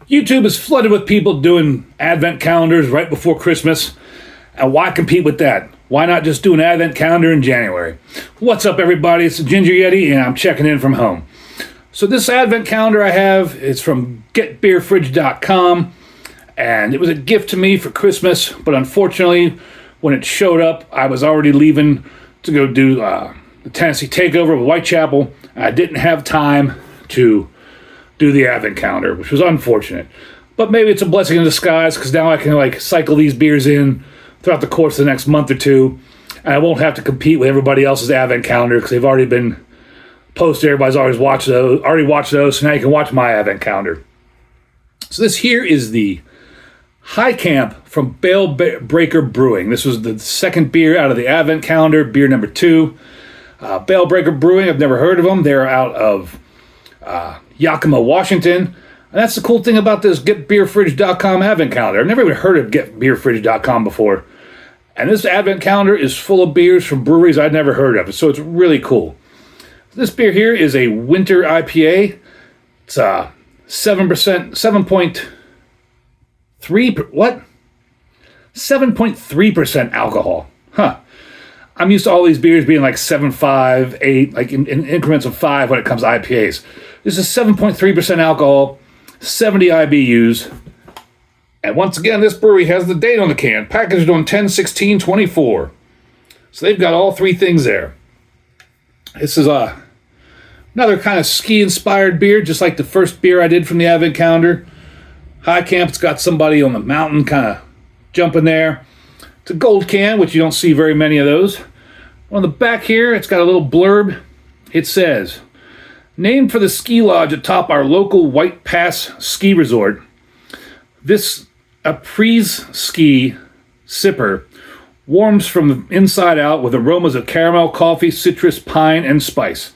YouTube is flooded with people doing advent calendars right before Christmas. And why compete with that? Why not just do an advent calendar in January? What's up, everybody? It's the Ginger Yeti, and I'm checking in from home. So this advent calendar I have is from getbeerfridge.com, and it was a gift to me for Christmas, but unfortunately, when it showed up, I was already leaving to go do the Tennessee Takeover with Whitechapel. I didn't have time to do the advent calendar, which was unfortunate. But maybe it's a blessing in disguise, because now I can cycle these beers in throughout the course of the next month or two, and I won't have to compete with everybody else's advent calendar because they've already been posted. Everybody's already watched those, so now you can watch my advent calendar. So this here is the High Camp from Bale Breaker Brewing. This was the second beer out of the advent calendar, beer number 2. Bale Breaker Brewing, I've never heard of them. They're out of Yakima, Washington. And that's the cool thing about this getbeerfridge.com advent calendar. I've never even heard of getbeerfridge.com before. And this advent calendar is full of beers from breweries I'd never heard of. So it's really cool. This beer here is a winter IPA. It's 7.3% alcohol. Huh. I'm used to all these beers being like 7.5, 8, like in increments of 5 when it comes to IPAs. This is 7.3% alcohol, 70 IBUs. And once again, this brewery has the date on the can, packaged on 10/16/24. So they've got all three things there. This is another kind of ski-inspired beer, just like the first beer I did from the advent calendar. High Camp, it's got somebody on the mountain kind of jumping there. It's a gold can, which you don't see very many of those. On the back here, it's got a little blurb. It says, named for the ski lodge atop our local White Pass ski resort, this Apres ski sipper warms from the inside out with aromas of caramel, coffee, citrus, pine, and spice.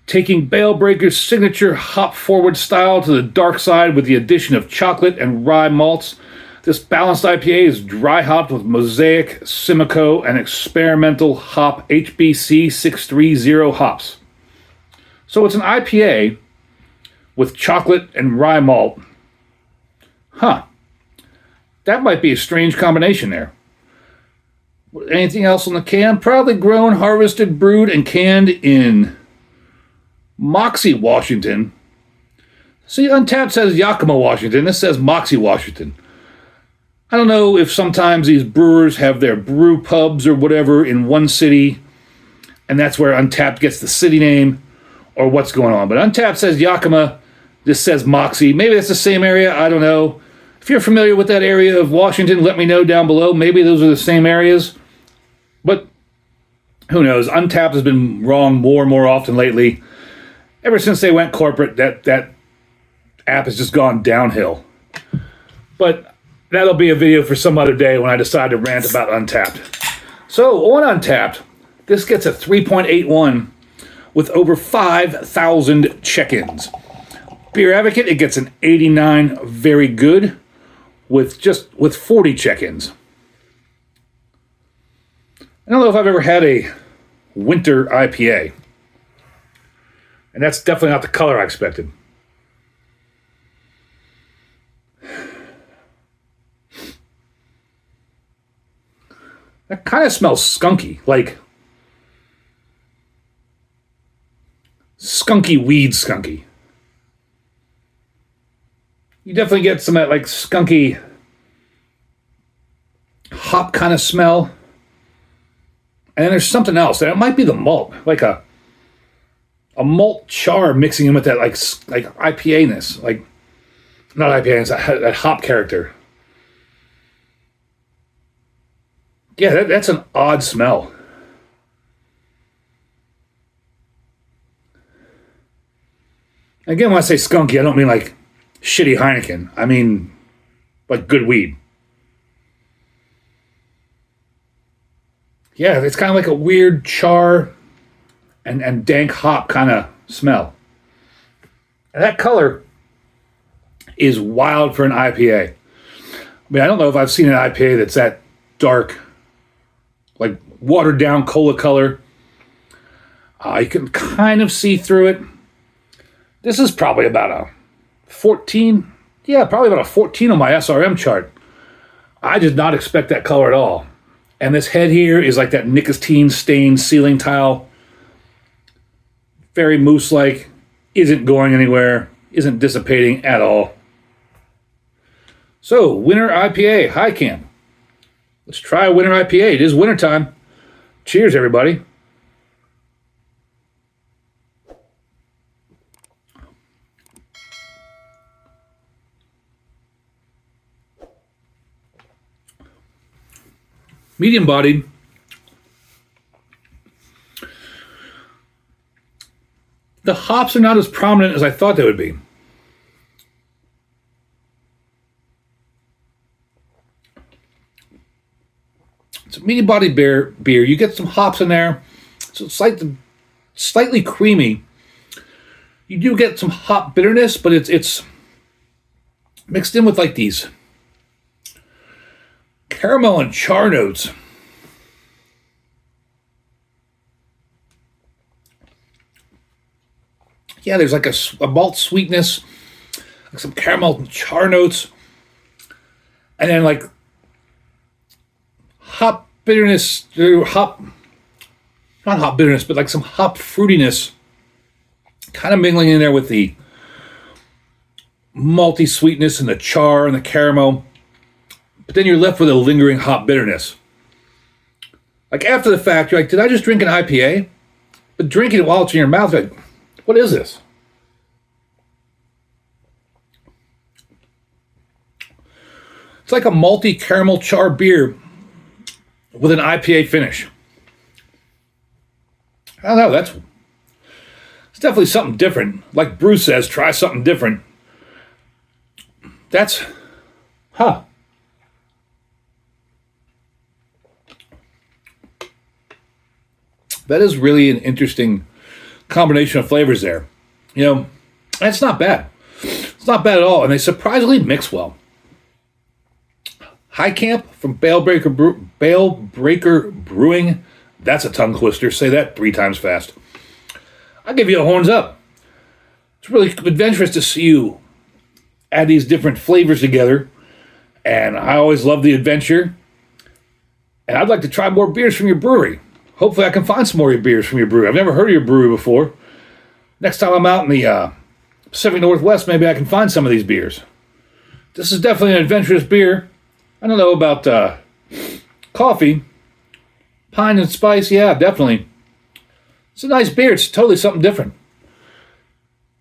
Taking Bale Breaker's signature hop-forward style to the dark side with the addition of chocolate and rye malts, this balanced IPA is dry hopped with Mosaic, Simcoe, and experimental hop HBC 630 hops. So it's an IPA with chocolate and rye malt. Huh. That might be a strange combination there. Anything else on the can? Proudly grown, harvested, brewed, and canned in Moxie, Washington. See, Untapped says Yakima, Washington. This says Moxie, Washington. I don't know if sometimes these brewers have their brew pubs or whatever in one city, and that's where Untapped gets the city name, or what's going on. But Untapped says Yakima. This says Moxie. Maybe that's the same area. I don't know. If you're familiar with that area of Washington, let me know down below. Maybe those are the same areas. But who knows? Untapped has been wrong more and more often lately. Ever since they went corporate, that app has just gone downhill. But that'll be a video for some other day when I decide to rant about Untapped. So on Untapped, this gets a 3.81 with over 5,000 check-ins. Beer Advocate, it gets an 89 very good with 40 check-ins. I don't know if I've ever had a winter IPA. And that's definitely not the color I expected. That kind of smells skunky, like skunky weed skunky. You definitely get some of that skunky hop kind of smell. And then there's something else. And it might be the malt, like a malt char mixing in with that like IPA-ness. Not IPA-ness, that hop character. Yeah, that's an odd smell. Again, when I say skunky, I don't mean like shitty Heineken. I mean like good weed. Yeah, it's kind of like a weird char and dank hop kind of smell. And that color is wild for an IPA. I mean, I don't know if I've seen an IPA that's that dark, like watered down cola color. You can kind of see through it. This is probably about a 14 Yeah, probably about a 14 on my SRM chart. I did not expect that color at all. And this head here is like that nicotine stained ceiling tile. Very moose-like. Isn't going anywhere. Isn't dissipating at all. So, winter IPA, High Camp. Let's try a winter IPA. It is wintertime. Cheers, everybody. Medium-bodied. The hops are not as prominent as I thought they would be. It's a medium-bodied beer. You get some hops in there. So it's like slightly creamy. You do get some hop bitterness, but it's mixed in with like these caramel and char notes. Yeah, there's like a malt sweetness, like some caramel and char notes, and then like hop bitterness, not hop bitterness, but like some hop fruitiness, kind of mingling in there with the malty sweetness and the char and the caramel. But then you're left with a lingering hop bitterness. Like after the fact, you're like, did I just drink an IPA? But drinking it while it's in your mouth, like, what is this? It's like a malty caramel char beer with an IPA finish. I don't know, it's definitely something different. Like Bruce says, try something different. That is really an interesting combination of flavors there. You know, and it's not bad. It's not bad at all, and they surprisingly mix well. High Camp from Bale Breaker Brewing. That's a tongue twister. Say that 3 times fast. I'll give you a horns up. It's really adventurous to see you add these different flavors together, and I always love the adventure. And I'd like to try more beers from your brewery. Hopefully I can find some more beers from your brewery. I've never heard of your brewery before. Next time I'm out in the Pacific Northwest, maybe I can find some of these beers. This is definitely an adventurous beer. I don't know about coffee. Pine and spice, yeah, definitely. It's a nice beer. It's totally something different.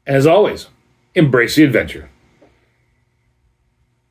As always, embrace the adventure.